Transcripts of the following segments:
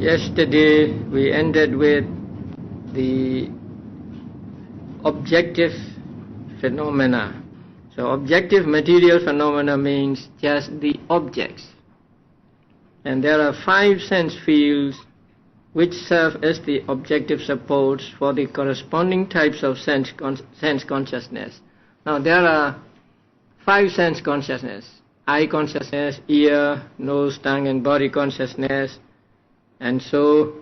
Yesterday we ended with the objective phenomena. So objective material phenomena means just the objects. And there are 5 sense fields which serve as the objective supports for the corresponding types of sense consciousness. Now there are 5 sense consciousness: eye consciousness, ear, nose, tongue and body consciousness. And so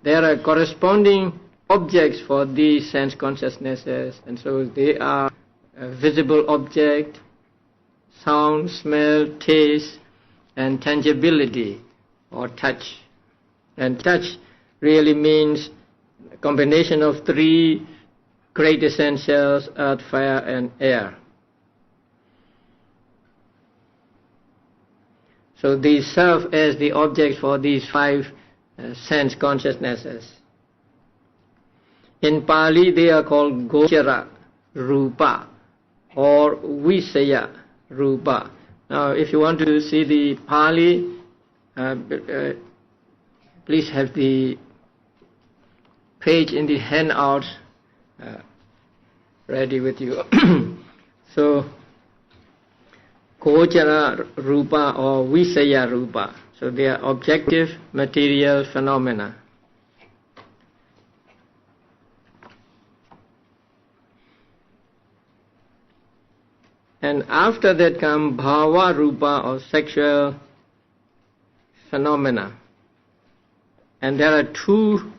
there are corresponding objects for these sense consciousnesses, and so they are a visible object, sound, smell, taste, and tangibility or touch. And touch really means a combination of 3 great essentials: earth, fire, and air. So these serve as the objects for these 5 sense consciousnesses. In Pali they are called Gochara Rupa or Visaya Rupa. Now if you want to see the Pali, please have the page in the handout ready with you. So Gochara Rupa or Visaya Rupa. So they are objective material phenomena. And after that come Bhava Rupa or sexual phenomena. And there are 2,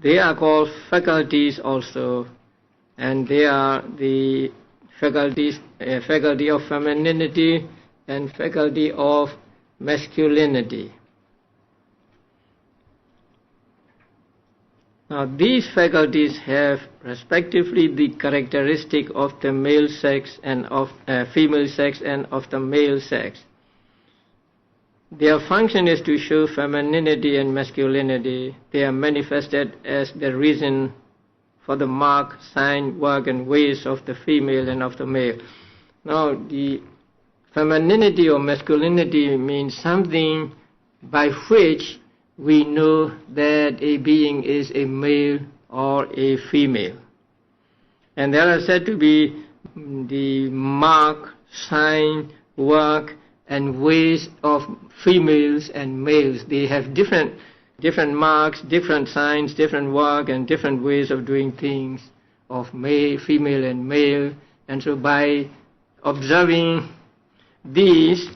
they are called faculties also, and they are the faculties, faculty of femininity and faculty of masculinity. Now these faculties have respectively the characteristic of the male sex and of female sex and of the male sex. Their function is to show femininity and masculinity. They are manifested as the reason for the mark, sign, work and ways of the female and of the male. Now the femininity or masculinity means something by which we know that a being is a male or a female. And there are said to be the mark, sign, work and ways of females and males. They have different marks, different signs, different work and different ways of doing things of male, female and male. And so by observing these,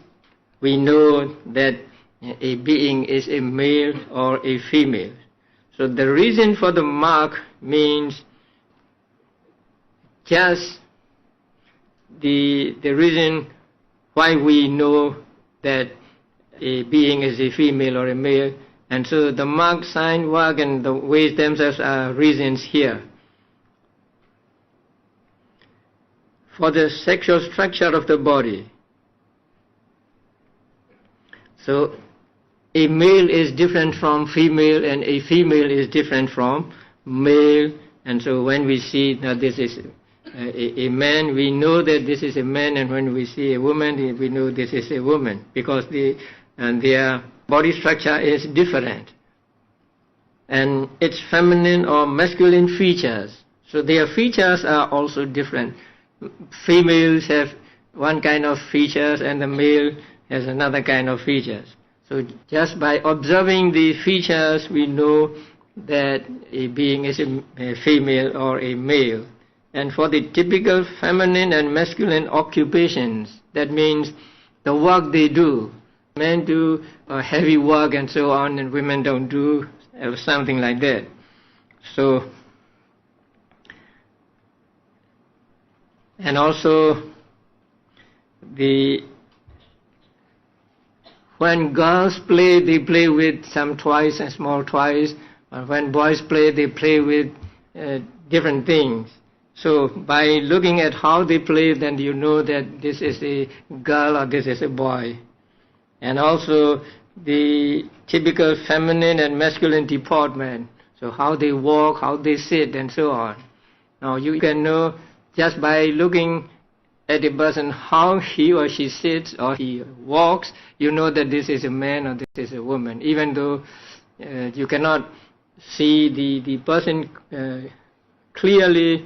we know that a being is a male or a female. So the reason for the mark means just the reason why we know that a being is a female or a male. And so the mark, sign, work and the ways themselves are reasons here. For the sexual structure of the body, so a male is different from female and a female is different from male. And so when we see now this is a man, we know that this is a man, and when we see a woman, we know this is a woman, because their body structure is different. And it's feminine or masculine features. So their features are also different. Females have one kind of features and the male has another kind of features. So just by observing the features, we know that a being is a female or a male. And for the typical feminine and masculine occupations, that means the work they do. Men do heavy work and so on, and women don't do something like that. So, and also when girls play, they play with some toys and small toys. When boys play, they play with different things. So by looking at how they play, then you know that this is a girl or this is a boy. And also the typical feminine and masculine deportment. So how they walk, how they sit and so on. Now you can know just by looking at a person, how he or she sits or he walks, you know that this is a man or this is a woman, even though you cannot see the person clearly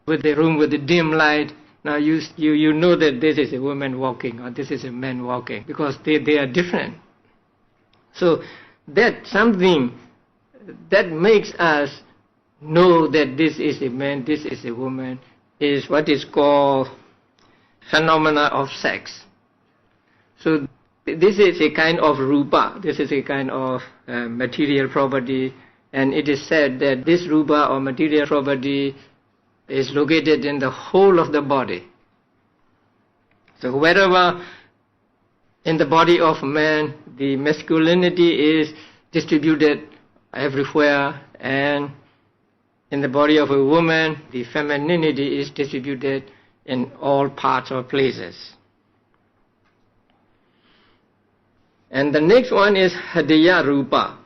with the room with the dim light. Now you know that this is a woman walking or this is a man walking, because they are different. So that something that makes us know that this is a man, this is a woman, is what is called phenomena of sex. So this is a kind of rupa, this is a kind of material property, and it is said that this rupa or material property is located in the whole of the body. So wherever in the body of man the masculinity is distributed everywhere, and in the body of a woman the femininity is distributed in all parts or places. And the next one is Hriya Rupa,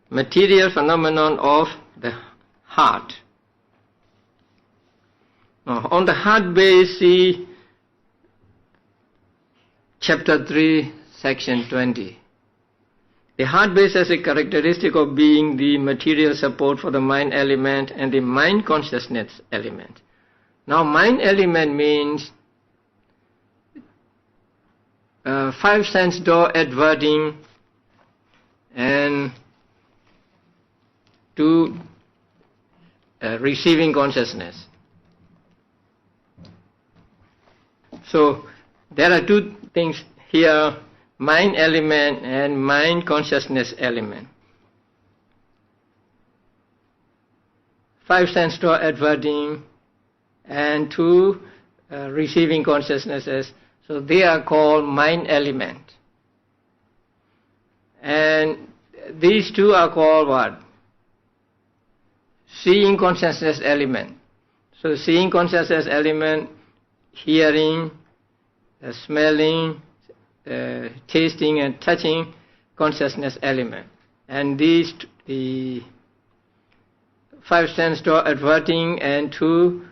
material phenomenon of the heart. Now, on the heart base, see chapter 3, section 20. The heart base has a characteristic of being the material support for the mind element and the mind consciousness element. Now, mind element means 5 sense door adverting and 2 receiving consciousness. So there are 2 things here, mind element and mind consciousness element. 5 sense door adverting and 2 receiving consciousnesses. So they are called mind element. And these 2 are called what? Seeing consciousness element. So seeing consciousness element, hearing, smelling, tasting and touching consciousness element. And these, the 5 sense door adverting and 2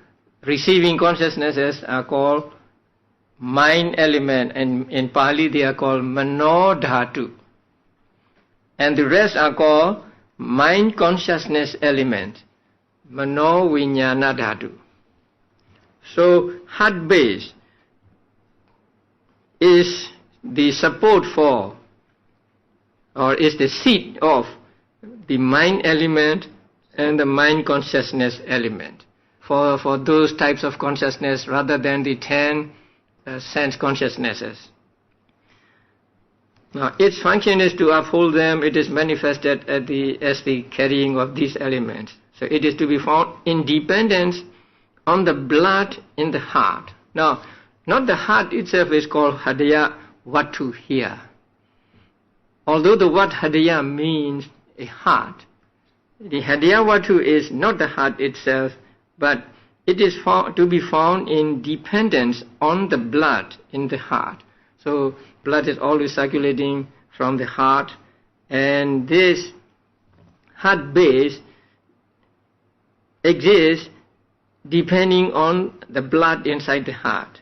receiving consciousnesses are called mind element, and in Pali they are called mano dhatu. And the rest are called mind consciousness element, mano vijnana dhatu. So heart base is the support for, or is the seat of the mind element and the mind consciousness element for those types of consciousness rather than the 10 sense consciousnesses. Now its function is to uphold them. It is manifested as the carrying of these elements. So it is to be found in dependence on the blood in the heart. Now, not the heart itself is called Hriya Vatu here. Although the word Hriya means a heart, the Hriya Vatu is not the heart itself, but it is to be found in dependence on the blood in the heart. So blood is always circulating from the heart, and this heart base exists depending on the blood inside the heart,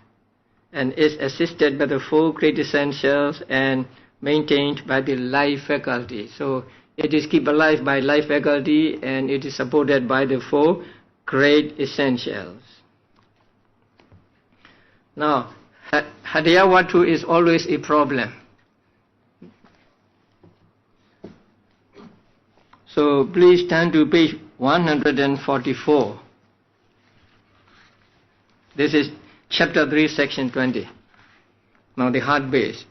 and is assisted by the 4 great essentials and maintained by the life faculty. So it is kept alive by life faculty, and it is supported by the 4 great essentials. Now, Hriya Vatu is always a problem. So please turn to page 144. This is chapter 3, section 20. Now the heart base.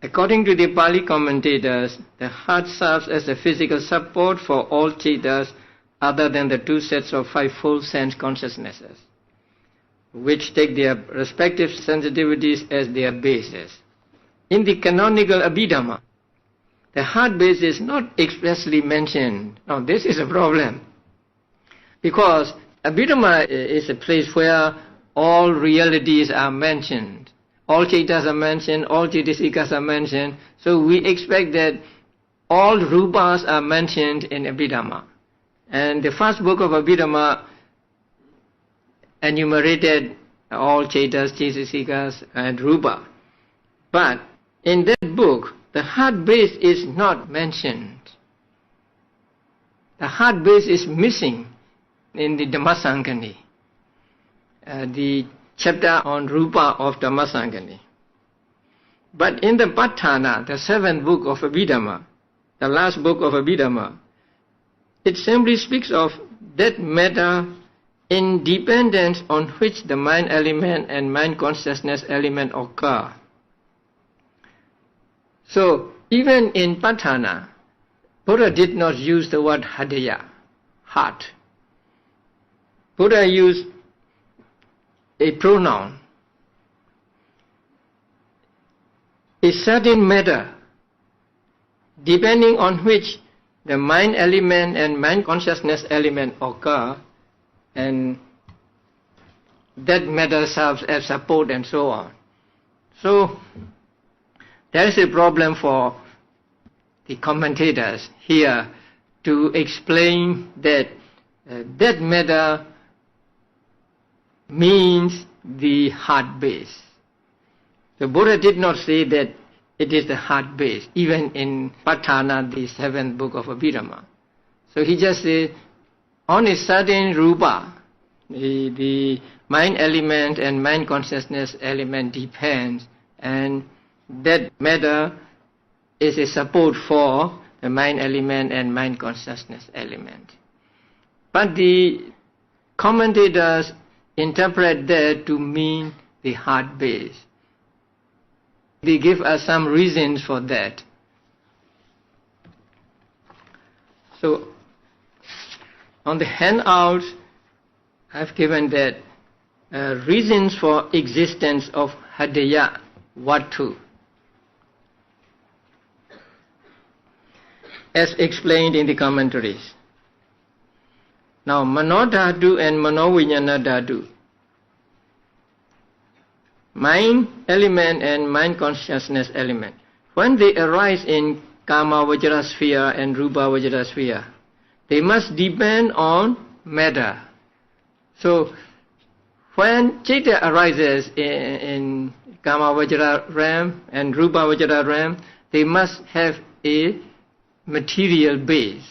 According to the Pali commentators, the heart serves as a physical support for all citas other than the 2 sets of 5 full sense consciousnesses, which take their respective sensitivities as their bases. In the canonical Abhidhamma, the heart base is not expressly mentioned. Now this is a problem, because Abhidhamma is a place where all realities are mentioned. All citas are mentioned, all citasikas are mentioned. So we expect that all rupas are mentioned in Abhidhamma. And the first book of Abhidhamma enumerated all Chetas, Chaitasikas and Rupa. But in that book, the heart base is not mentioned. The heart base is missing in the Dhammasangani, the chapter on Rupa of Dhammasangani. But in the Patthana, the seventh book of Abhidhamma, the last book of Abhidhamma, it simply speaks of that matter in dependence on which the mind element and mind consciousness element occur. So, even in Patthana, Buddha did not use the word hadaya, heart. Buddha used a pronoun. A certain matter, depending on which the mind element and mind consciousness element occur, and that matter serves as support and so on. So, there is a problem for the commentators here to explain that that matter means the heart base. The Buddha did not say that it is the heart base, even in Patthana, the seventh book of Abhidhamma. So he just said, on a certain rupa, the mind element and mind consciousness element depends, and that matter is a support for the mind element and mind consciousness element. But the commentators interpret that to mean the heart base. They give us some reasons for that. So, on the handout, I've given that reasons for existence of hadaya vatu, as explained in the commentaries. Now, manodhatu and manovinyana dhatu, mind element and mind consciousness element, when they arise in Kama Vajra sphere and Rupa Vajra sphere, they must depend on matter. So, when Chitta arises in Kama Vajra realm and Rupa Vajra realm, they must have a material base.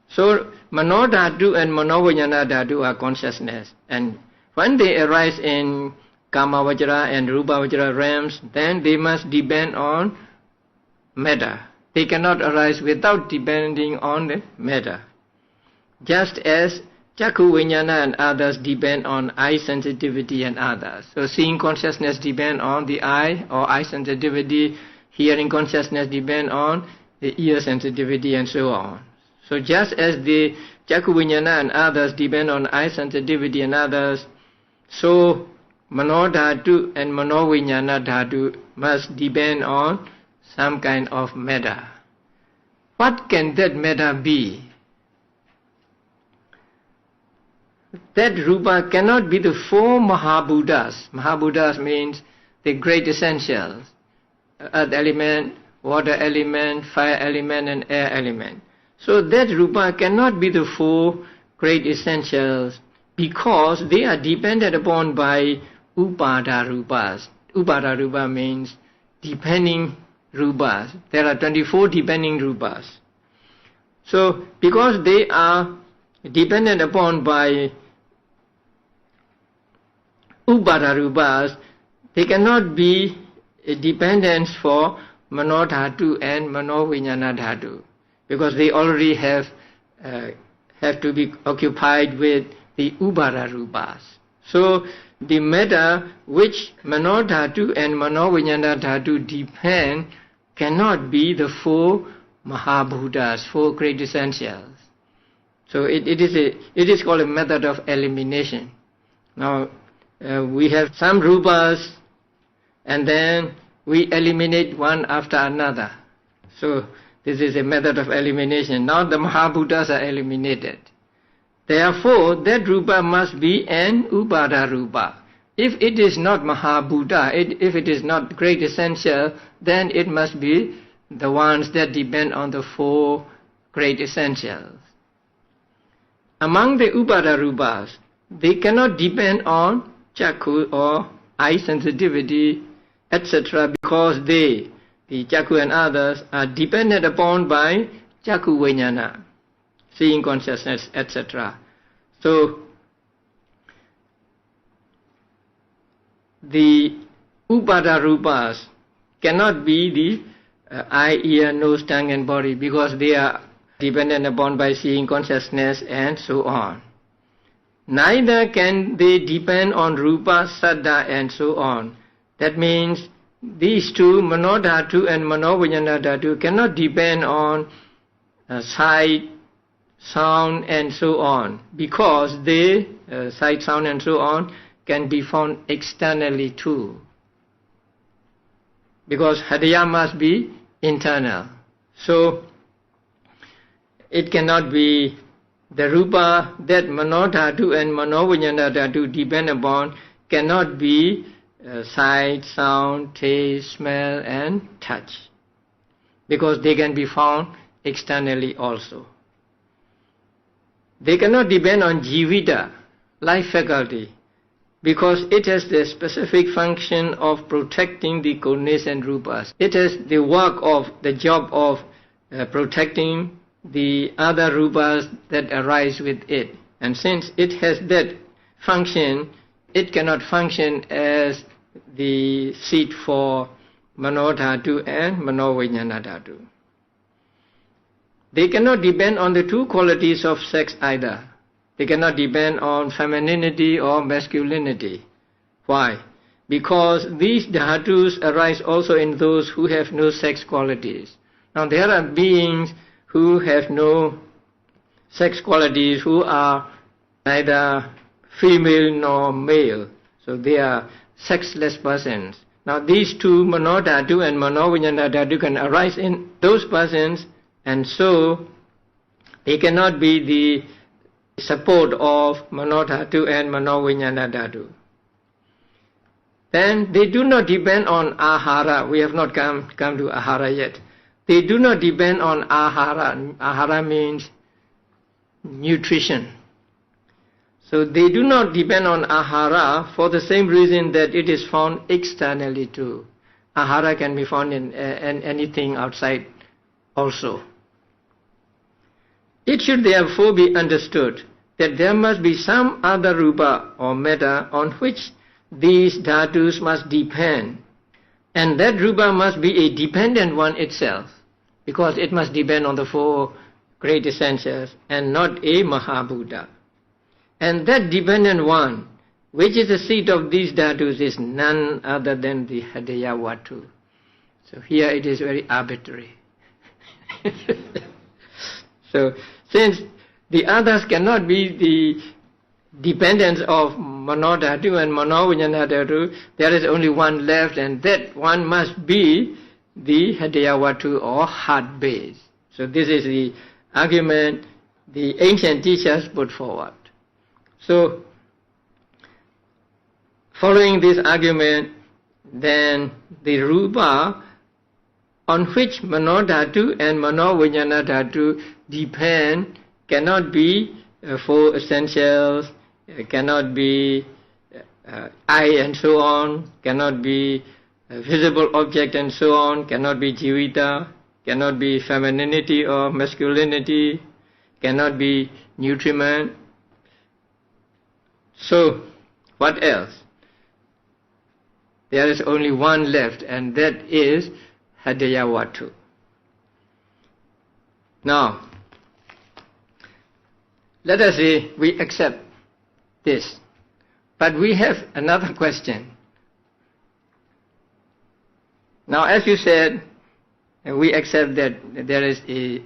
So, manodhatu and manovinyana dhatu are consciousness, and when they arise in Kama Vajra and Rupa Vajra realms, then they must depend on matter. They cannot arise without depending on the matter. Just as Chakku Vijnana and others depend on eye sensitivity and others. So seeing consciousness depend on the eye or eye sensitivity, hearing consciousness depend on the ear sensitivity and so on. So just as the Chakku Vijnana and others depend on eye sensitivity and others, so manodhatu and manovinyana dhatu must depend on some kind of matter. What can that matter be? That rupa cannot be the four Mahabhutas. Mahabhutas means the great essentials: earth element, water element, fire element and air element. So that rupa cannot be the four great essentials, because they are dependent upon by upada rupas. Upada rupa means depending rupas. There are 24 depending rupas. So, because they are dependent upon by upada rupas, they cannot be a dependence for manodhatu and manovinyana dhatu, because they already have to be occupied with the ubara rupas. So the matter which manodhatu and manovinyana dhatu depend cannot be the four mahabhutas, four great essentials. So it is called a method of elimination. Now we have some rupas, and then we eliminate one after another. So this is a method of elimination. Now the mahabhutas are eliminated. Therefore, that rupa must be an upada rupa. If it is not mahabhuta, if it is not great essential, then it must be the ones that depend on the four great essentials. among the Upada Rupas, they cannot depend on Chakku or eye sensitivity, etc. because they, the Chakku and others, are dependent upon by Chakku Vijnana, seeing consciousness, etc. So, the Upada Rupas cannot be the eye, ear, nose, tongue and body because they are dependent upon by seeing consciousness and so on. Neither can they depend on Rupa, Saddha and so on. That means these two, Manodhatu and Manovijnana Dhatu, cannot depend on sight, sound and so on because they, sight, sound and so on, can be found externally too. Because Hridaya must be internal. So, it cannot be the Rupa that Manodhatu and Manovijnana Dhatu depend upon cannot be sight, sound, taste, smell and touch. Because they can be found externally also. They cannot depend on Jivita, life faculty, because it has the specific function of protecting the Gunas and Rupas. It has the work of, the job of protecting the other Rupas that arise with it. And since it has that function, it cannot function as the seat for Manodhatu and Manovijnana Dhatu. They cannot depend on the two qualities of sex either. They cannot depend on femininity or masculinity. Why? Because these dhatus arise also in those who have no sex qualities. Now there are beings who have no sex qualities, who are neither female nor male. So they are sexless persons. Now these two, Manodhatu and Manovijnana Dhatu, can arise in those persons, and so they cannot be the support of Manodhatu and Manovijnana Dhatu. Then they do not depend on ahara. We have not come to ahara yet. They do not depend on ahara. Ahara means nutrition. So they do not depend on ahara for the same reason that it is found externally too. Ahara can be found in anything outside also. It should therefore be understood that there must be some other rupa or matter on which these dhatus must depend, and that rupa must be a dependent one itself, because it must depend on the four great essentials and not a Mahabhuta. And that dependent one, which is the seat of these dhatus, is none other than the Hridaya Vatu. So here it is very arbitrary. So since the others cannot be the dependents of Manodhatu and Manovijnana Dhatu, there is only one left, and that one must be the Hridaya Vatu or heart base. So this is the argument the ancient teachers put forward. So, following this argument, then the rupa on which Manodhatu and Manovijnana Dhatu depend cannot be four essentials, cannot be eye and so on, cannot be visible object and so on, cannot be jivita, cannot be femininity or masculinity, cannot be nutriment. So, what else? There is only one left, and that is Hridaya Vatu. Now, let us say we accept this, but we have another question. Now, as you said, we accept that there is a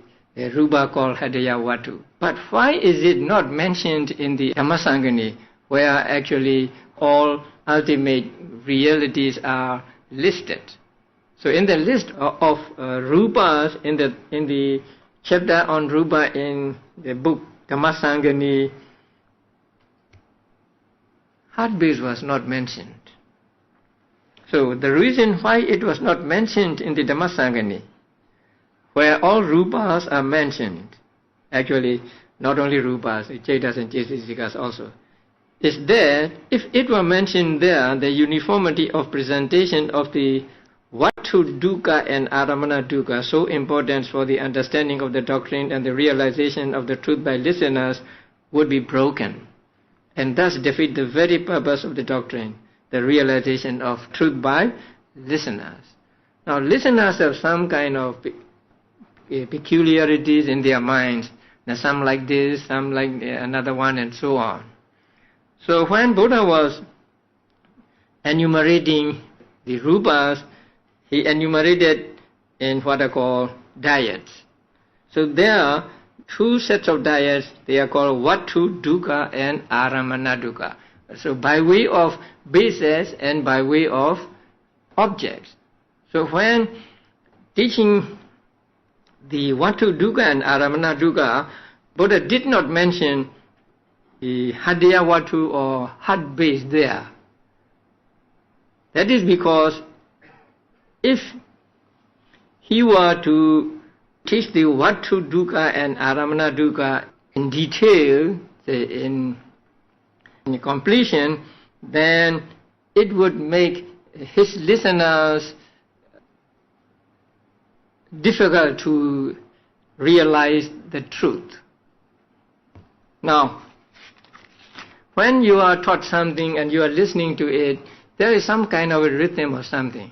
rupa called Hridaya Vatu, but why is it not mentioned in the Dhammasangani, where actually all ultimate realities are listed? So in the list of rupas in the chapter on rupa in the book Dhammasangani, heart base was not mentioned. So the reason why it was not mentioned in the Dhammasangani, where all rupas are mentioned, actually not only rupas, cetas and cetasikas also, is that if it were mentioned there, the uniformity of presentation of the Vattu dukkha and Aramana dukkha, so important for the understanding of the doctrine and the realization of the truth by listeners, would be broken, and thus defeat the very purpose of the doctrine, the realization of truth by listeners. Now, listeners have some kind of peculiarities in their minds. Now, some like this, some like another one, and so on. So when Buddha was enumerating the rupas, he enumerated in what are called diets. So there are two sets of diets. They are called Vattu dukkha and Aramana dukkha. So by way of bases and by way of objects. So when teaching the Vattu dukkha and Aramana dukkha, Buddha did not mention the Hadaya Vattu or hut base there. That is because if he were to teach the Vattu dukkha and Aramana dukkha in detail, say in completion, then it would make his listeners difficult to realize the truth. Now, when you are taught something and you are listening to it, there is some kind of a rhythm or something.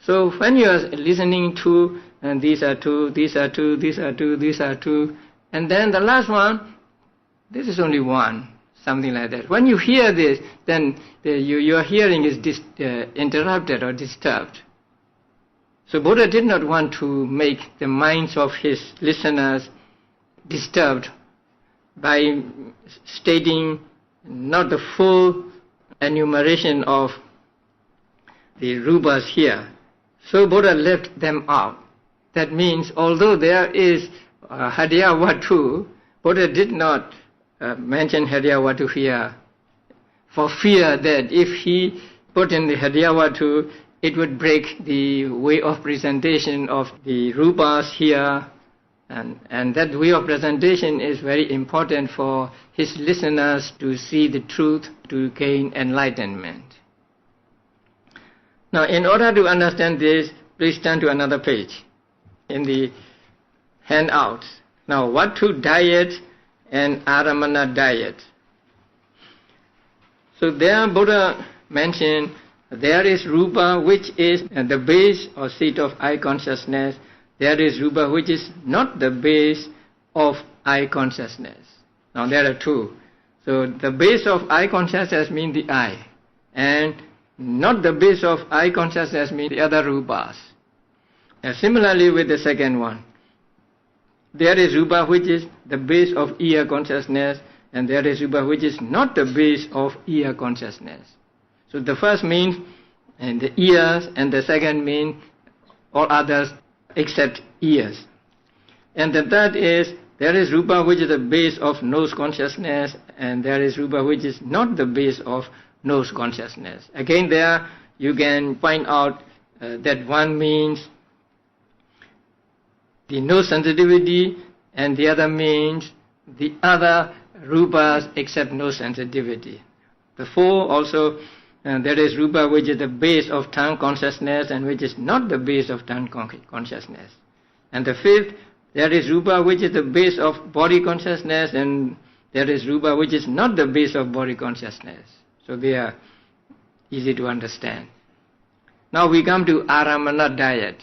So when you are listening to, and these are two, these are two, these are two, these are two, and then the last one, this is only one, something like that. When you hear this, then your hearing is interrupted or disturbed. So Buddha did not want to make the minds of his listeners disturbed by stating not the full enumeration of the rupas here. So Buddha left them out. That means although there is Hadaya Vattu, Buddha did not mention Hadaya Vattu here for fear that if he put in the Hadaya Vattu, it would break the way of presentation of the rupas here. And that way of presentation is very important for his listeners to see the truth, to gain enlightenment. Now, in order to understand this, please turn to another page in the handouts. Now, Vattu diet and Aramana diet. So there Buddha mentioned there is Rupa, which is the base or seat of eye consciousness. There is Rupa, which is not the base of eye consciousness. Now there are two. So the base of eye consciousness means the eye, and not the base of eye consciousness means the other Rupas. Similarly with the second one, there is Rupa which is the base of ear consciousness, and there is Rupa which is not the base of ear consciousness. So the first means and the ears, and the second means all others except ears. And the third is there is Rupa which is the base of nose consciousness, and there is Rupa which is not the base of nose consciousness. Again there you can find out that one means the nose sensitivity, and the other means the other Rupas except nose sensitivity. The four also, there is Rupa which is the base of tongue consciousness and which is not the base of tongue consciousness. And the fifth, there is Rupa which is the base of body consciousness, and there is Rupa which is not the base of body consciousness. So they are easy to understand. Now we come to Aramana diet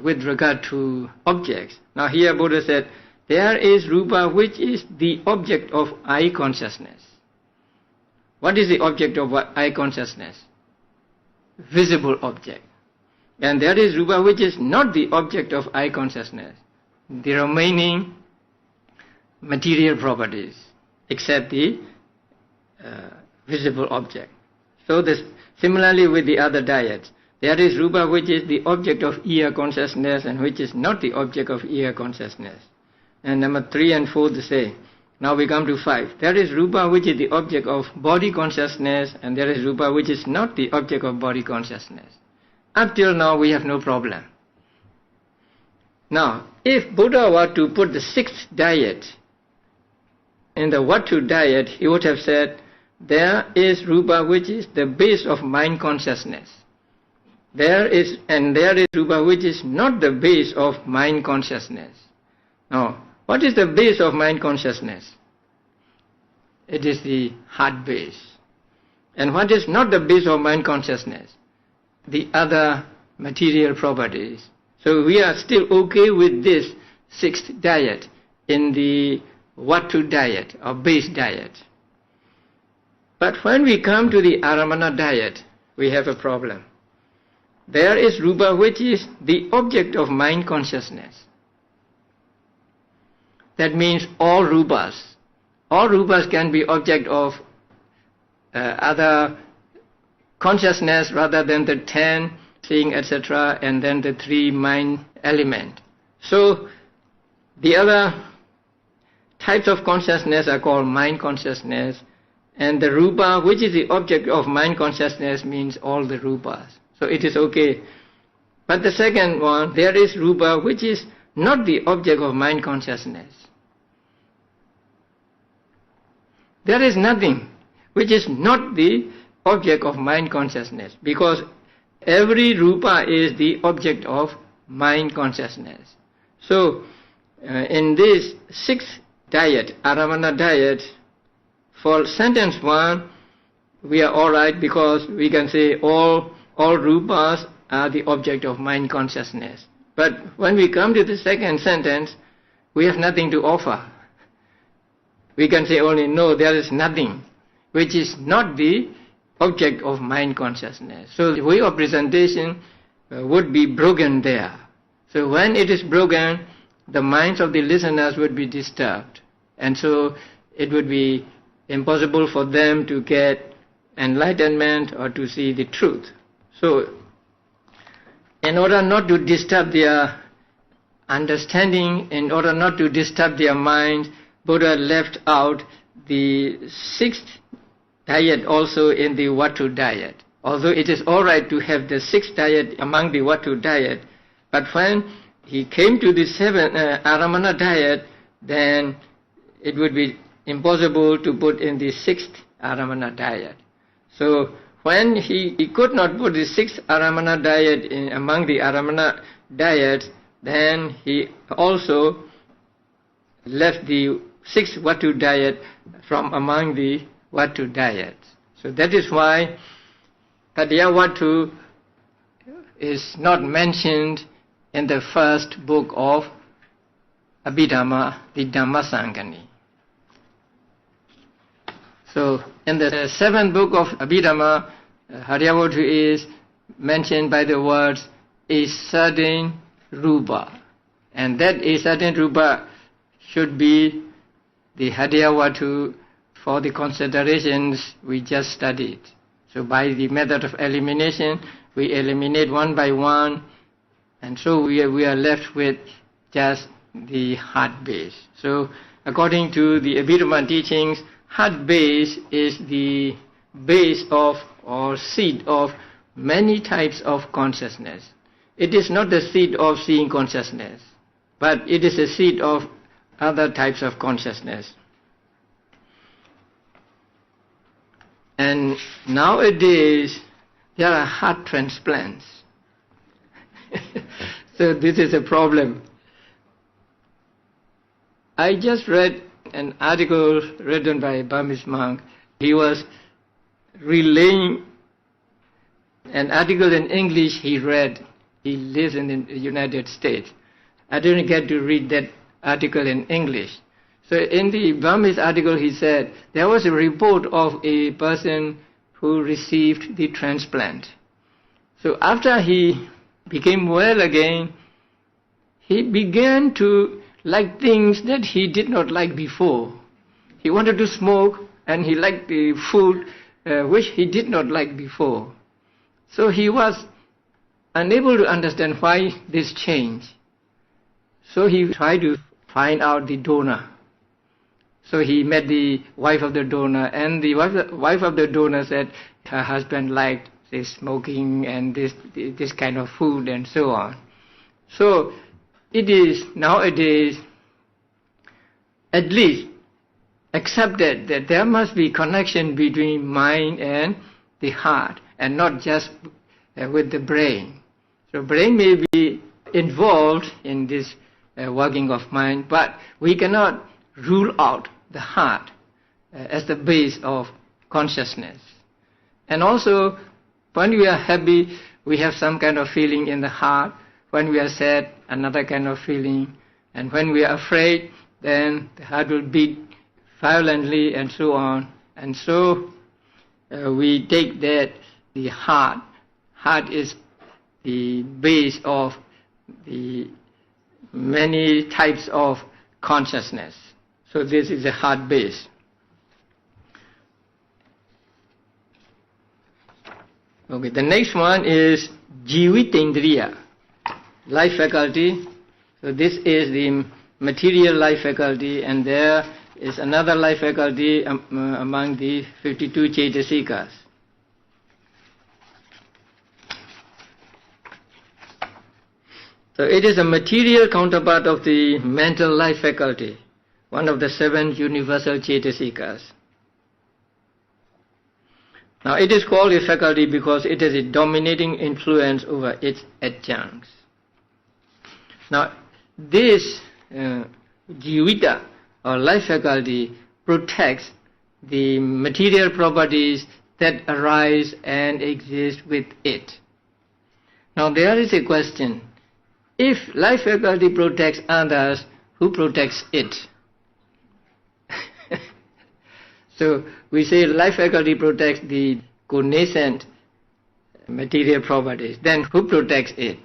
with regard to objects. Now here Buddha said, there is Rupa which is the object of eye consciousness. What is the object of eye consciousness? Visible object. And there is Rupa which is not the object of eye consciousness. The remaining material properties, except the visible object. So similarly with the other diets, there is Rupa which is the object of ear consciousness and which is not the object of ear consciousness. And number 3 and 4 the same. Now we come to 5. There is Rupa which is the object of body consciousness, and there is Rupa which is not the object of body consciousness. Up till now we have no problem. Now, if Buddha were to put the 6th diet in the Vatu diet, he would have said, there is Rupa which is the base of mind consciousness. There is Rupa which is not the base of mind consciousness. Now, what is the base of mind consciousness? It is the heart base. And what is not the base of mind consciousness? The other material properties. So we are still okay with this sixth diet in the Vatu diet or base diet. But when we come to the Aramana diet, we have a problem. There is Rupa which is the object of mind consciousness. That means all Rupas. All Rupas can be object of other consciousness rather than the 10, seeing, etc., and then the 3 mind element. So the other types of consciousness are called mind consciousness, and the Rupa which is the object of mind consciousness means all the Rupas. So it is okay. But the second one, there is Rupa which is not the object of mind consciousness. There is nothing which is not the object of mind consciousness, because every Rupa is the object of mind consciousness. So in this sixth diet, Aramana diet, for sentence 1, we are alright, because we can say all Rupas are the object of mind consciousness. But when we come to the second sentence, we have nothing to offer. We can say only, no, there is nothing which is not the object of mind consciousness. So the way of presentation would be broken there. So when it is broken, the minds of the listeners would be disturbed. And so it would be impossible for them to get enlightenment or to see the truth. So in order not to disturb their understanding, in order not to disturb their mind, Buddha left out the sixth diet also in the Vatu diet. Although it is alright to have the sixth diet among the Vatu diet, but when he came to the seventh Aramana diet, then it would be impossible to put in the sixth Aramana diet. So when he could not put the sixth Aramana diet in among the Aramana diets, then he also left the sixth Vatu diet from among the Vatu diets. So that is why Adhyavatu is not mentioned in the first book of Abhidhamma, the Dhammasangani. So in the seventh book of Abhidhamma, Adhyavatu is mentioned by the words a certain Rupa, and that a certain Rupa should be the Adhyavatu for the considerations we just studied. So by the method of elimination, we eliminate one by one, and so we are left with just the heart base. So according to the Abhidhamma teachings, heart base is the base of or seed of many types of consciousness. It is not the seed of seeing consciousness, but it is a seed of other types of consciousness. And nowadays there are heart transplants. So this is a problem. I just read an article written by a Burmese monk. He was relaying an article in English he read. He lives in the United States. I didn't get to read that article in English. So in the Burmese article he said there was a report of a person who received the transplant. So after he became well again, he began to like things that he did not like before. He wanted to smoke, and he liked the food which he did not like before. So he was unable to understand why this change. So he tried to find out the donor. So he met the wife of the donor, and the wife of the donor said her husband liked this smoking and this kind of food and so on. So it is nowadays, at least accepted that there must be connection between mind and the heart, and not just with the brain. So brain may be involved in this working of mind, but we cannot rule out the heart as the base of consciousness. And also, when we are happy, we have some kind of feeling in the heart. When we are sad, another kind of feeling. And when we are afraid, then the heart will beat violently and so on. And so we take that the heart is the base of the many types of consciousness. So this is a heart base. Okay, the next one is Jivitendriya, life faculty. So this is the material life faculty, and there is another life faculty among the 52 Chaitasikas. So it is a material counterpart of the mental life faculty, one of the 7 universal Chaitasikas. Now it is called a faculty because it has a dominating influence over its adjuncts. Now this jivita or life faculty protects the material properties that arise and exist with it. Now there is a question: if life faculty protects others, who protects it? So we say life faculty protects the connascent material properties. Then who protects it?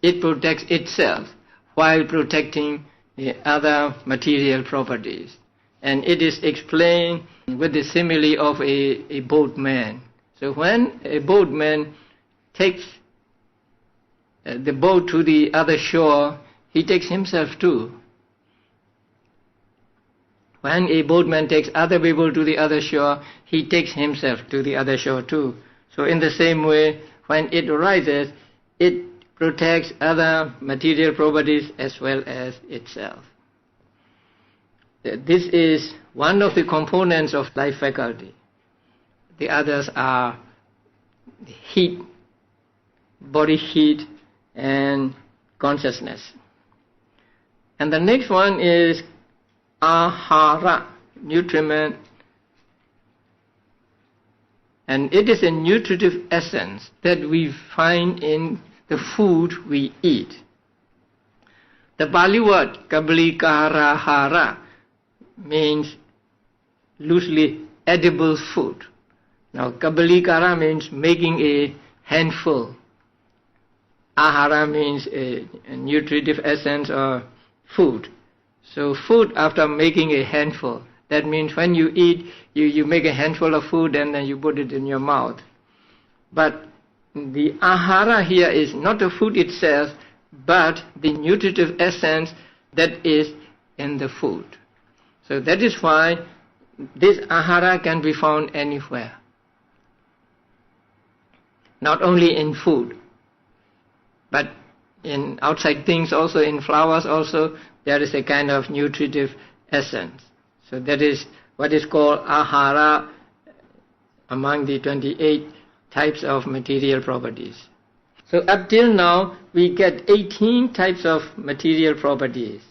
It protects itself while protecting the other material properties. And it is explained with the simile of a boatman. So when a boatman takes the boat to the other shore, he takes himself too. When a boatman takes other people to the other shore, he takes himself to the other shore too. So in the same way, when it arises, it protects other material properties as well as itself. This is one of the components of life faculty. The others are heat, body heat, and consciousness. And the next one is ahara, nutriment. And it is a nutritive essence that we find in the food we eat. The Pali word kabalikahara means loosely edible food. Now kabalikara means making a handful. Ahara means a nutritive essence or food. So food after making a handful. That means when you eat, you make a handful of food and then you put it in your mouth. But the ahara here is not the food itself, but the nutritive essence that is in the food. So that is why this ahara can be found anywhere. Not only in food, but in outside things also, in flowers also, there is a kind of nutritive essence. So that is what is called ahara among the 28 types of material properties. So up till now, we get 18 types of material properties,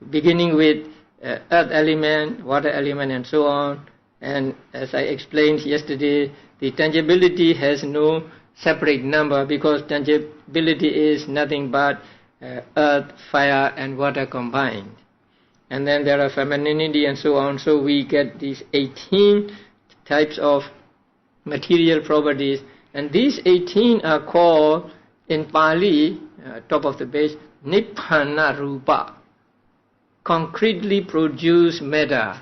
beginning with earth element, water element, and so on. And as I explained yesterday, the tangibility has no separate number because tangibility is nothing but earth, fire, and water combined. And then there are femininity and so on. So we get these 18 types of material properties. And these 18 are called in Pali, top of the page, Nibbana Rupa, concretely produced matter.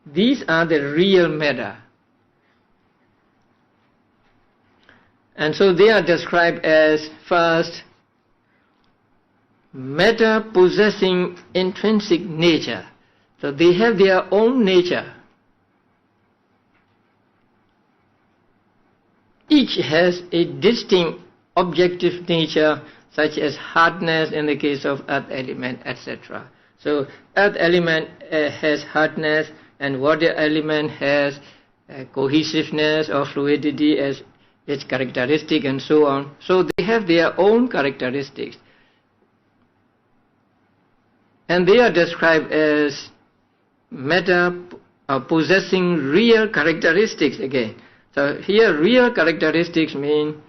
These are the real matter. And so they are described as, first, matter possessing intrinsic nature. So they have their own nature. Each has a distinct objective nature, such as hardness in the case of earth element, etc. So earth element has hardness, and water element has cohesiveness or fluidity as its characteristic, and so on. So they have their own characteristics. And they are described as matter possessing real characteristics again. So here real characteristics mean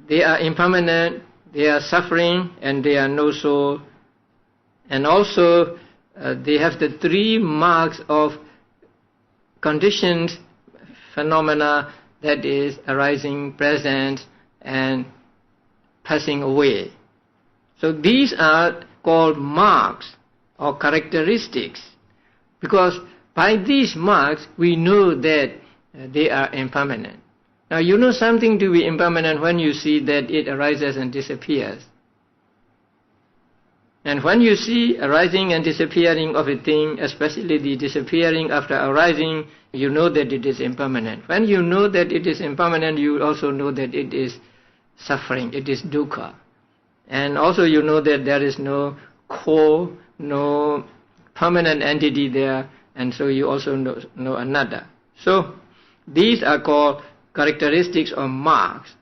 they are impermanent, they are suffering, and they are no soul. And also they have the three marks of conditioned phenomena, that is arising, present, and passing away. So these are called marks or characteristics, because by these marks we know that they are impermanent. Now you know something to be impermanent when you see that it arises and disappears. And when you see arising and disappearing of a thing, especially the disappearing after arising, you know that it is impermanent. When you know that it is impermanent, you also know that it is suffering, it is dukkha. And also you know that there is no core, no permanent entity there, and so you also know another. So these are called characteristics or marks.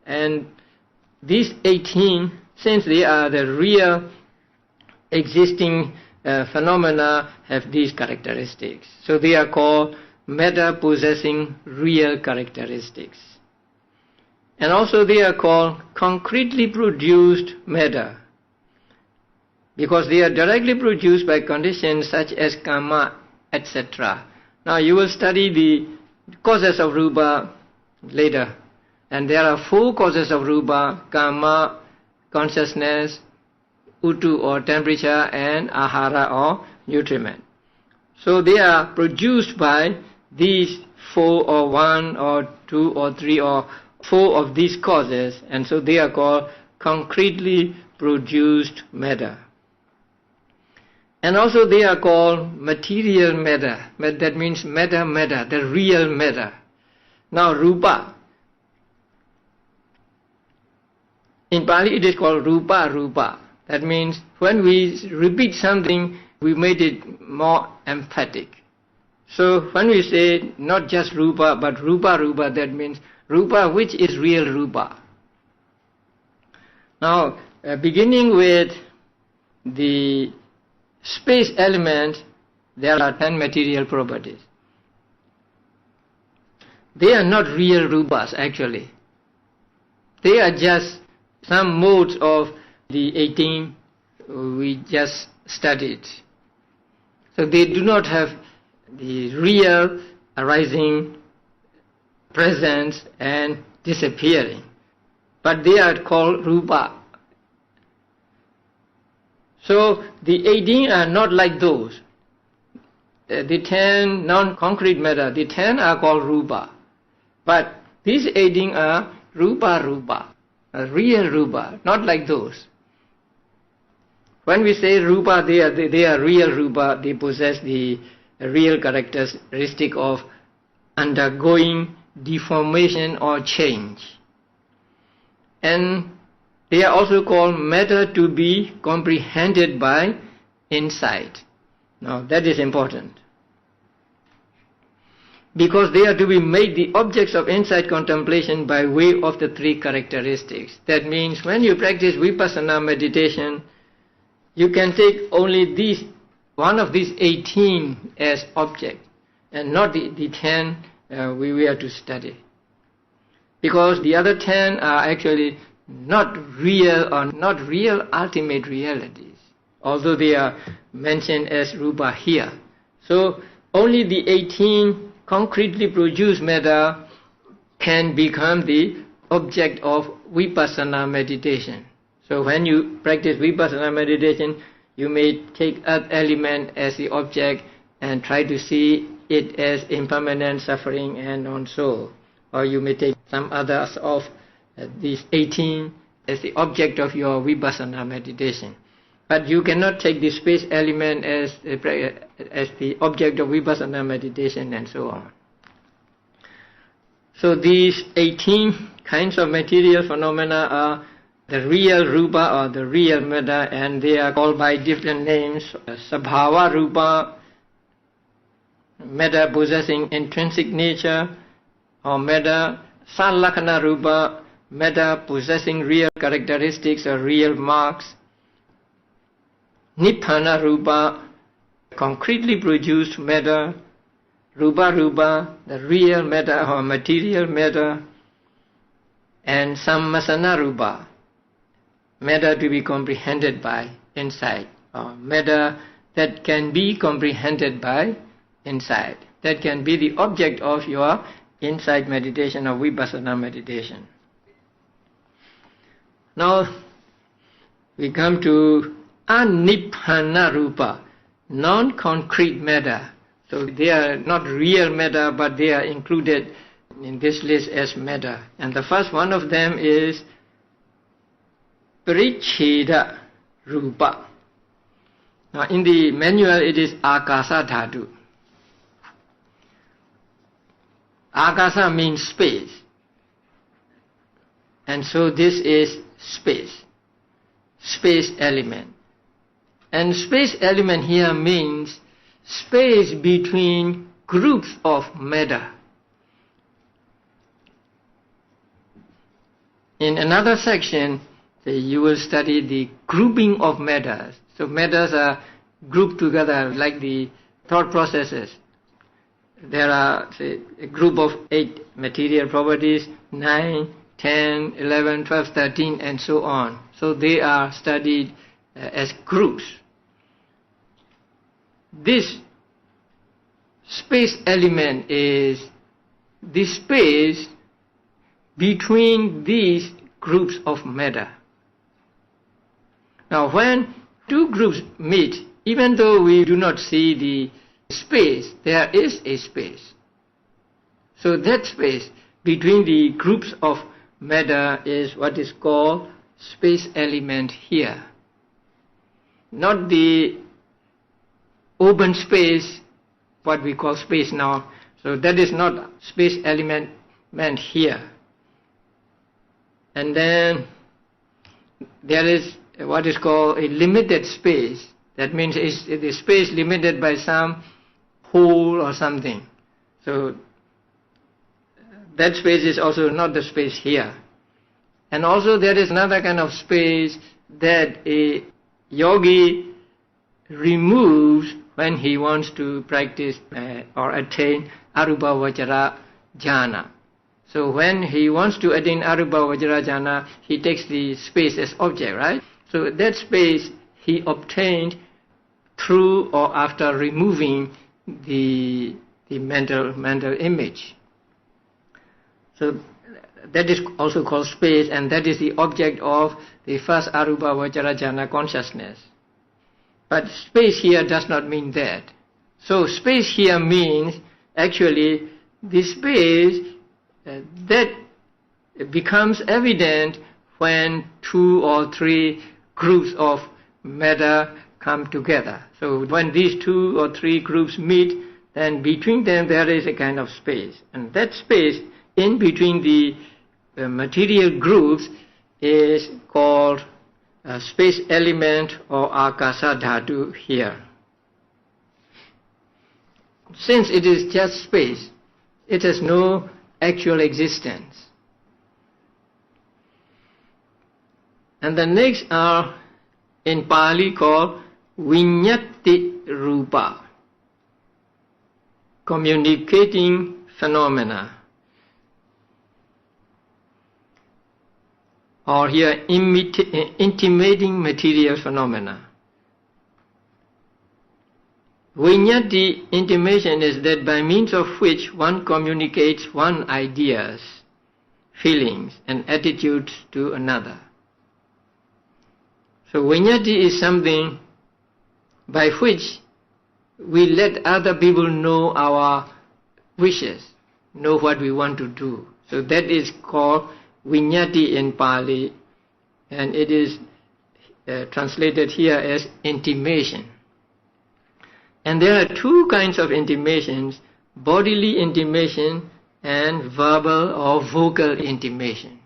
And these 18, since they are the real existing phenomena, have these characteristics. So they are called matter possessing real characteristics. And also they are called concretely produced matter, because they are directly produced by conditions such as karma, etc. Now you will study the causes of rupa later, and there are 4 causes of rupa: karma, consciousness, utu or temperature, and ahara or nutriment. So they are produced by these 4 or 1 or 2 or 3 or 4 of these causes, and so they are called concretely produced matter. And also they are called material matter. That means matter, the real matter. Now rupa, in Pali it is called rupa. That means when we repeat something, we made it more emphatic. So when we say not just rupa, but rupa, that means rupa which is real rupa. Now beginning with the space element, there are 10 material properties. They are not real rupas actually. They are just some modes of the 18 we just studied. So they do not have the real arising, presence, and disappearing, but they are called rupa. So the 18 are not like those. The 10 non-concrete matter, the 10 are called rupa, but these 18 are rupa, real rupa, not like those. When we say rupa, they are real rupa. They possess the real characteristic of undergoing deformation or change. And they are also called matter to be comprehended by insight. Now that is important, because they are to be made the objects of insight contemplation by way of the 3 characteristics. That means when you practice vipassana meditation, you can take only one of these 18 as object, and not the 10 we are to study, because the other 10 are actually not real or not real ultimate realities, although they are mentioned as rupa here. So only the 18 concretely produced matter can become the object of vipassana meditation. So when you practice vipassana meditation, you may take earth element as the object and try to see it as impermanent, suffering, and on so. Or you may take some others of these 18 as the object of your vipassana meditation. But you cannot take the space element as the object of vipassana meditation, and so on. So these 18 kinds of material phenomena are the real Rupa or the real Metta, and they are called by different names. Sabhava Rupa, Metta possessing intrinsic nature, or Metta Salakkhana Rupa, Metta possessing real characteristics or real marks. Nibbana Rupa, concretely produced Metta. Rupa Rupa, the real Metta or material Metta. And Sammasana Rupa, Metta to be comprehended by insight, or Metta that can be comprehended by insight. That can be the object of your insight meditation or vipassana meditation. Now we come to Anibbana Rupa, non-concrete Metta. So they are not real Metta, but they are included in this list as Metta. And the first one of them is Parichheda Rupa. Now in the manual it is Akasa Dhatu. Akasa means space. And so this is space. Space element. And space element here means space between groups of Metta. In another section, you will study the grouping of Mettas. So Mettas are grouped together like the thought processes. There are, say, a group of 8 material properties, 9, 10, 11, 12, 13, and so on. So they are studied as groups. This space element is the space between these groups of Metta. Now when two groups meet, even though we do not see the space, there is a space. So that space between the groups of Metta is what is called space element here. Not the open space, what we call space now. So that is not space element meant here. And then there is what is called a limited space. That means it's the space limited by some hole or something. So that space is also not the space here. And also there is another kind of space that a yogi removes when he wants to practice or attain Arupa Vajra Jhana. So when he wants to attain Arupa Vajra Jhana, he takes the space as object, right? So that space he obtained through or after removing the mental image. So that is also called space, and that is the object of the first Arupa Vajra Jhana consciousness. But space here does not mean that. So space here means actually the space that becomes evident when 2 or 3 groups of Metta come together. So when these 2 or 3 groups meet, then between them there is a kind of space. And that space in between the material groups is called space element or Akasa Dhatu here. Since it is just space, it has no actual existence. And the next are in Pali called Viññati Rupa, communicating phenomena, or here intimating material phenomena. Viññati intimation is that by means of which one communicates one's ideas, feelings and attitudes to another. So Viññati is something by which we let other people know our wishes, know what we want to do. So that is called Viññati in Pali, and it is translated here as intimation. And there are 2 kinds of intimations, bodily intimation and verbal or vocal intimation.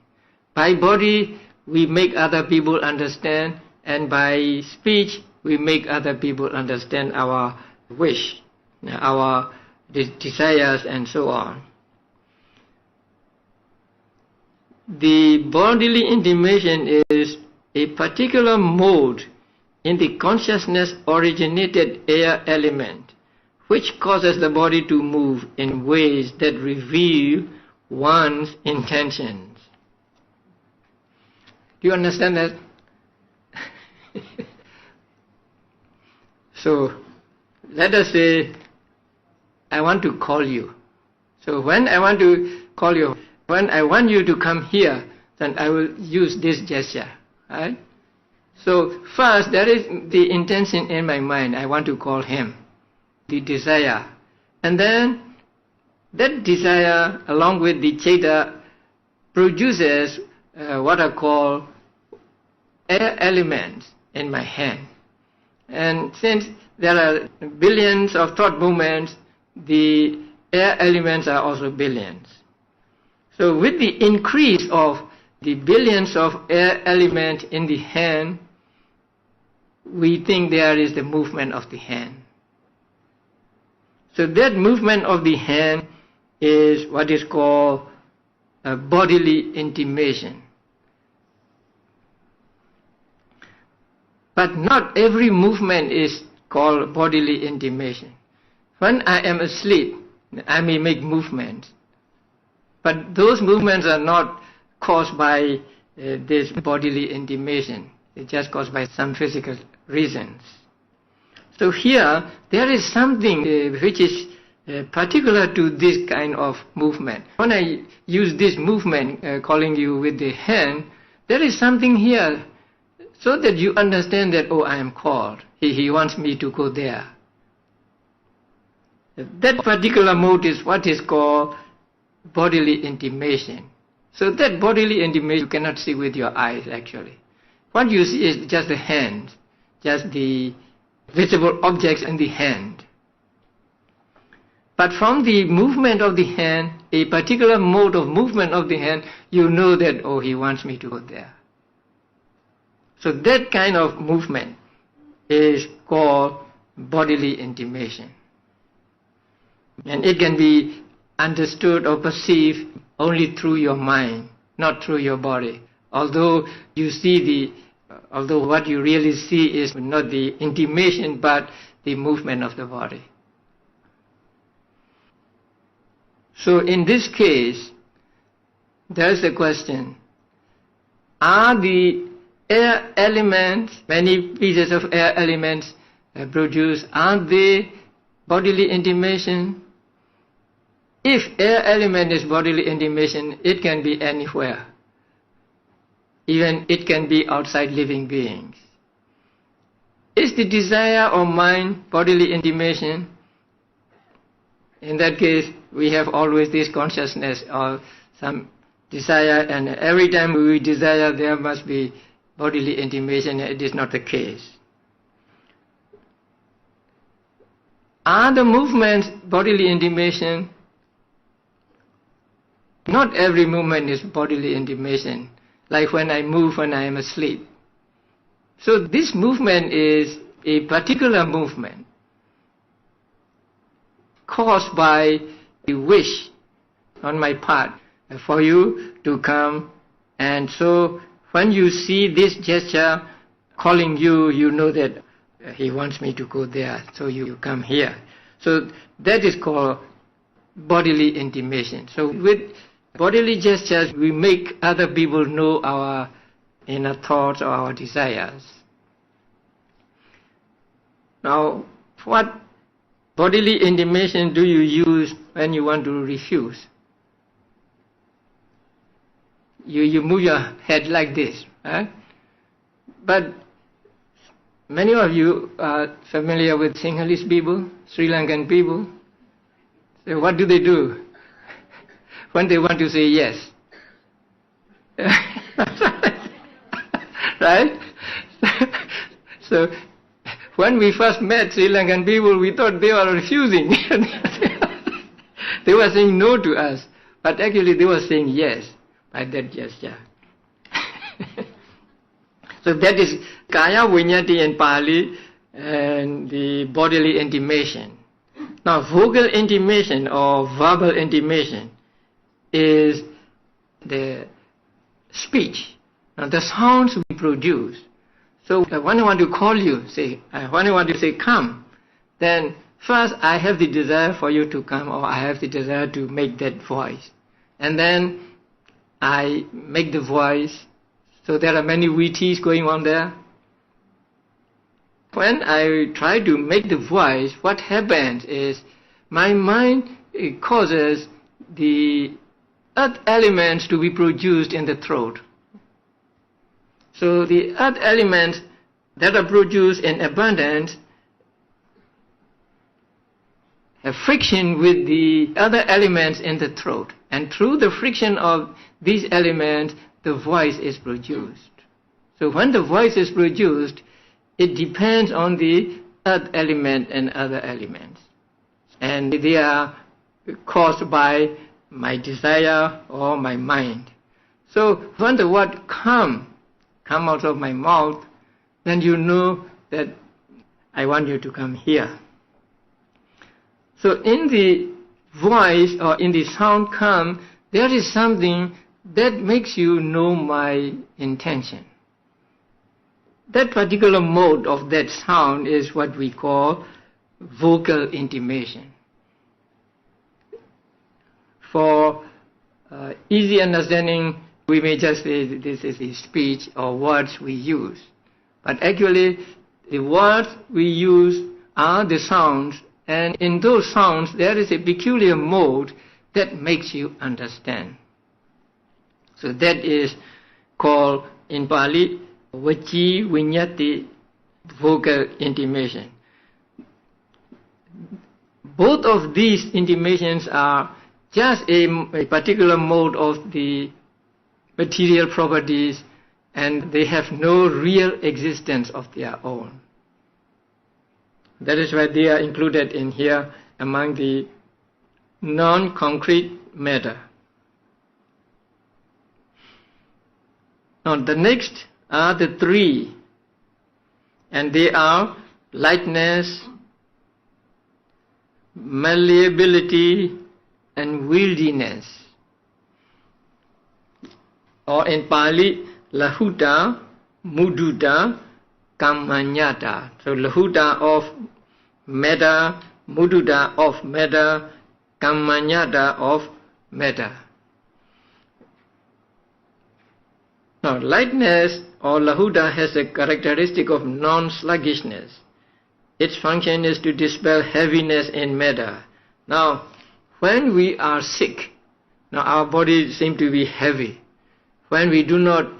By body we make other people understand, and by speech we make other people understand our wish, our desires, and so on. The bodily intimation is a particular mode in the consciousness originated air element, which causes the body to move in ways that reveal one's intentions. Do you understand that? So, let us say, I want to call you. So when I want to call you, when I want you to come here, then I will use this gesture, right? So first, there is the intention in my mind. I want to call him, the desire. And then that desire, along with the chitta, produces what are called air elements in my hand. And since there are billions of thought movements, the air elements are also billions. So with the increase of the billions of air elements in the hand, we think there is the movement of the hand. So that movement of the hand is what is called a bodily intimation. But not every movement is called bodily intimation. When I am asleep, I may make movements. But those movements are not caused by this bodily intimation. It's just caused by some physical reasons. So here, there is something which is particular to this kind of movement. When I use this movement, calling you with the hand, there is something here so that you understand that, oh, I am called. He wants me to go there. That particular mode is what is called bodily intimation. So that bodily intimation you cannot see with your eyes actually. What you see is just the hand, just the visible objects in the hand. But from the movement of the hand, a particular mode of movement of the hand, you know that, oh, he wants me to go there. So that kind of movement is called bodily intimation. And it can be understood or perceived only through your mind, not through your body. Although what you really see is not the intimation but the movement of the body. So in this case, there is a question, are the air elements, many pieces of air elements produced, are they bodily intimation? If air element is bodily intimation, it can be anywhere. Even it can be outside living beings. Is the desire or mind bodily intimation? In that case, we have always this consciousness or some desire, and every time we desire, there must be bodily intimation. It is not the case. Are the movements bodily intimation? Not every movement is bodily intimation, like when I move when I am asleep. So this movement is a particular movement caused by the wish on my part for you to come. And so when you see this gesture calling you, you know that he wants me to go there, so you come here. So that is called bodily intimation. So with bodily gestures, we make other people know our inner thoughts or our desires. Now, what bodily intimation do you use when you want to refuse? You move your head like this, right? But many of you are familiar with Sinhalese people, Sri Lankan people. So what do they do when they want to say yes? Right? So when we first met Sri Lankan people, we thought they were refusing. They were saying no to us, but actually they were saying yes by that gesture. So that is kaya vinyati in Pali and the bodily intimation. Now vocal intimation or verbal intimation is the speech. Now the sounds we produce. So when I want to call you, when I want to say come, then first I have the desire for you to come, or I have the desire to make that voice. And then I make the voice. So there are many VTs going on there. When I try to make the voice, what happens is my mind causes the earth elements to be produced in the throat. So the earth elements that are produced in abundance have friction with the other elements in the throat. And through the friction of these elements, the voice is produced. So when the voice is produced, it depends on the earth element and other elements. And they are caused by my desire or my mind. So when the word come out of my mouth, then you know that I want you to come here. So in the voice or in the sound come, there is something that makes you know my intention. That particular mode of that sound is what we call vocal intimation. For easy understanding, we may just say this is the speech or words we use. But actually, the words we use are the sounds, and in those sounds there is a peculiar mode that makes you understand. So that is called in Pali Vachi Vinyati, vocal intimation. Both of these intimations are just a particular mode of the material properties, and they have no real existence of their own. That is why they are included in here among the non-concrete matter. Now the next are the three, and they are lightness, malleability, and wieldiness. Or in Pali, lahuta, mudduta, kammanyata. So lahuta of matter, mudduta of matter, kammanyata of matter. Now lightness or lahuta has a characteristic of non-sluggishness. Its function is to dispel heaviness in matter. Now when we are sick, now our body seems to be heavy. When we do not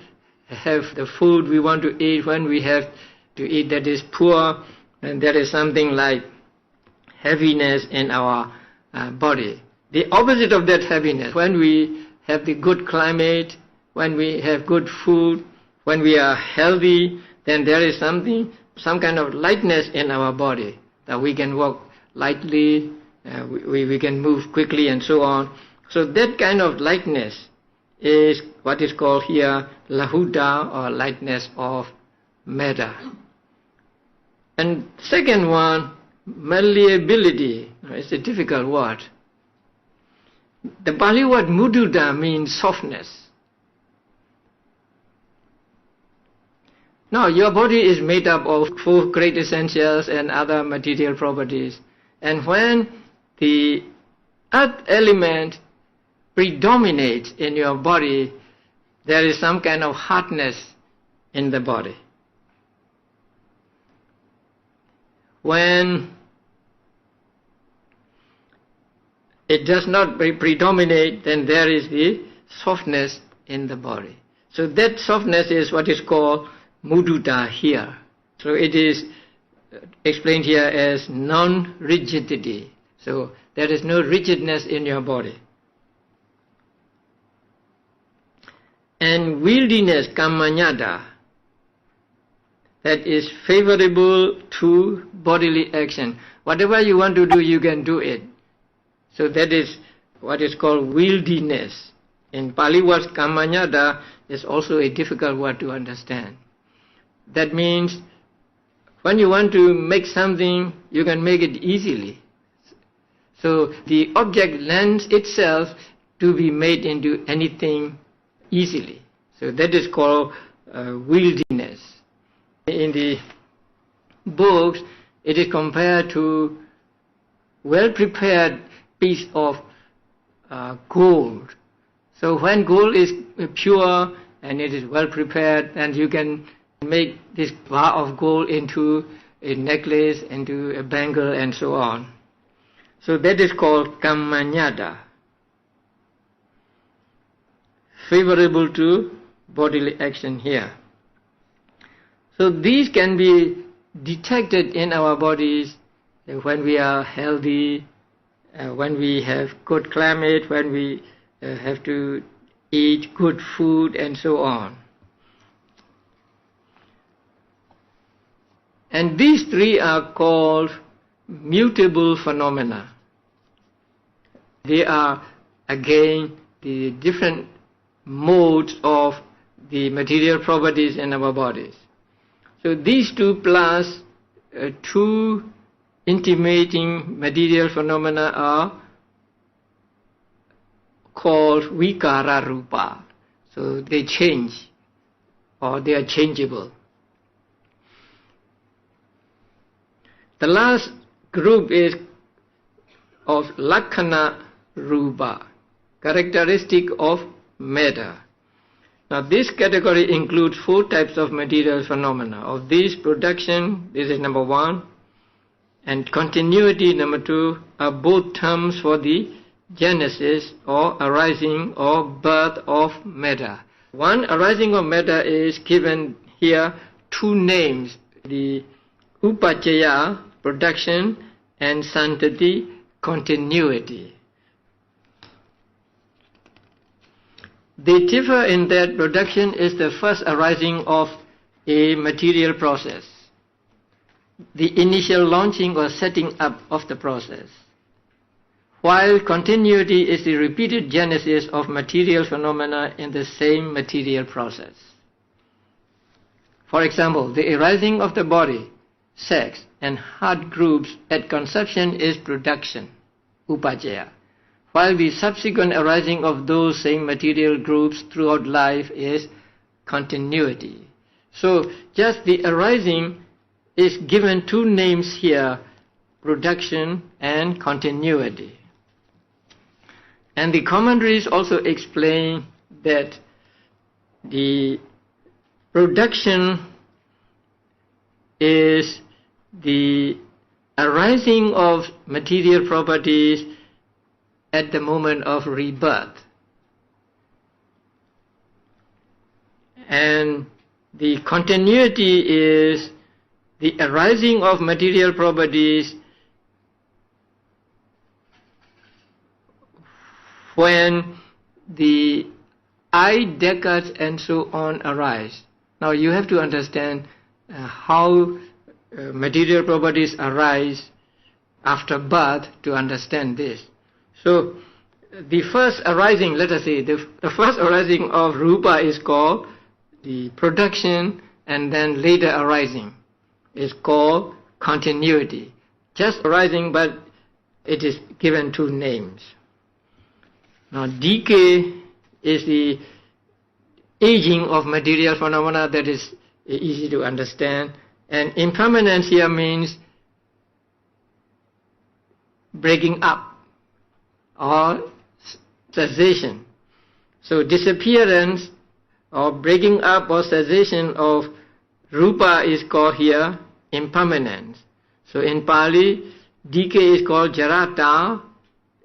have the food we want to eat, when we have to eat that is poor, and there is something like heaviness in our body. The opposite of that heaviness, when we have the good climate, when we have good food, when we are healthy, then there is some kind of lightness in our body, that we can walk lightly, we can move quickly and so on. So that kind of lightness is what is called here lahuta, or lightness of matter. And second one, malleability. It's a difficult word. The Pali word mudduta means softness. Now your body is made up of 4 great essentials and other material properties. And when the earth element predominates in your body, there is some kind of hardness in the body. When it does not predominate, then there is the softness in the body. So that softness is what is called mudduta here. So it is explained here as non-rigidity. So there is no rigidness in your body. And wieldiness, kammanyata, that is favorable to bodily action. Whatever you want to do, you can do it. So that is what is called wieldiness. In Pali word kammanyata is also a difficult word to understand. That means when you want to make something, you can make it easily. So the object lends itself to be made into anything easily. So that is called wieldiness. In the books, it is compared to well-prepared piece of gold. So when gold is pure and it is well-prepared, then you can make this bar of gold into a necklace, into a bangle, and so on. So that is called kammanyada, favorable to bodily action here. So these can be detected in our bodies when we are healthy, when we have good climate, when we have to eat good food, and so on. And these three are called mutable phenomena. They are again the different modes of the material properties in our bodies. So these two plus two intimating material phenomena are called vikara rupa. So they change, or they are changeable. The last group is of lakhana rupa, characteristic of matter. Now this category includes 4 types of material phenomena. Of these, production, this is number 1, and continuity, number 2, are both terms for the genesis or arising or birth of matter. One arising of matter is given here 2 names, the upajjaya, production, and santati, continuity. They differ in that production is the first arising of a material process, the initial launching or setting up of the process, while continuity is the repeated genesis of material phenomena in the same material process. For example, the arising of the body, sex, and heart groups at conception is production, upajjaya, while the subsequent arising of those same material groups throughout life is continuity. So just the arising is given 2 names here, production and continuity. And the commentaries also explain that the production is the arising of material properties at the moment of rebirth. And the continuity is the arising of material properties when the I, decades, and so on arise. Now you have to understand how material properties arise after birth to understand this. So the first arising, let us say, the first arising of rupa is called the production, and then later arising is called continuity. Just arising, but it is given 2 names. Now decay is the aging of material phenomena, that is easy to understand. And impermanence here means breaking up or cessation. So disappearance or breaking up or cessation of rupa is called here impermanence. So in Pali, decay is called jarata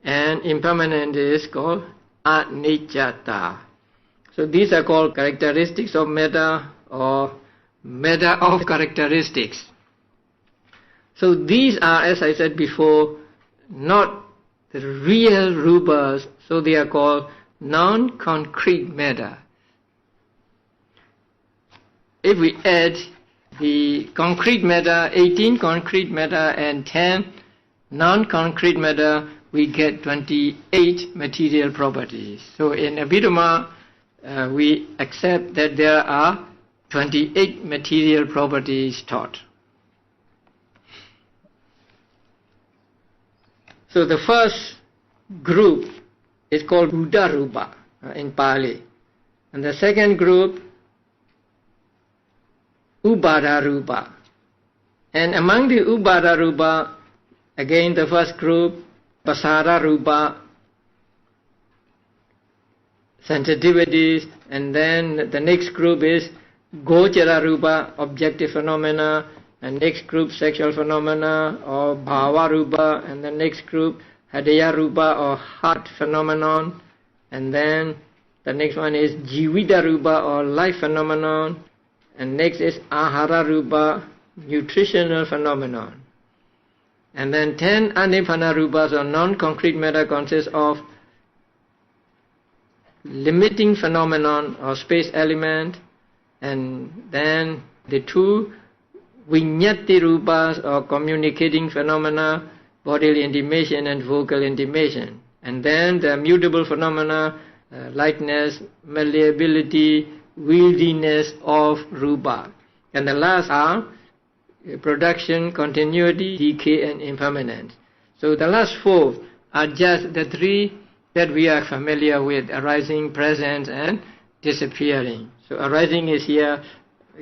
and impermanence is called anicca. So these are called characteristics of matter or matter of characteristics. So these are, as I said before, not the real rupas, so they are called non-concrete matter. If we add the concrete matter, 18 concrete matter and 10 non-concrete matter, we get 28 material properties. So in Abhidhamma, we accept that there are 28 material properties taught. So the first group is called Buddha-rupa in Pali. And the second group, Upada-rupa. And among the Upada-rupa, again the first group, Pasara-rupa, sensitivities, and then the next group is Gochara-rupa, objective phenomena, and next group sexual phenomena or Bhava-rupa, and the next group Hadaya-rupa or heart phenomenon, and then the next one is Jivita-rupa or life phenomenon, and next is Ahara-rupa, nutritional phenomenon. And then 10 Anipana-rupas or non-concrete matter consists of limiting phenomenon or space element, and then the 2 Vinyati-rupas or communicating phenomena, bodily intimation and vocal intimation. And then the mutable phenomena, lightness, malleability, wieldiness of rupa. And the last are production, continuity, decay and impermanence. So the last 4 are just the 3 that we are familiar with: arising, presence and disappearing. So arising is here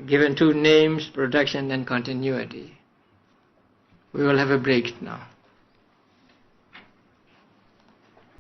given 2 names: production and continuity. We will have a break now.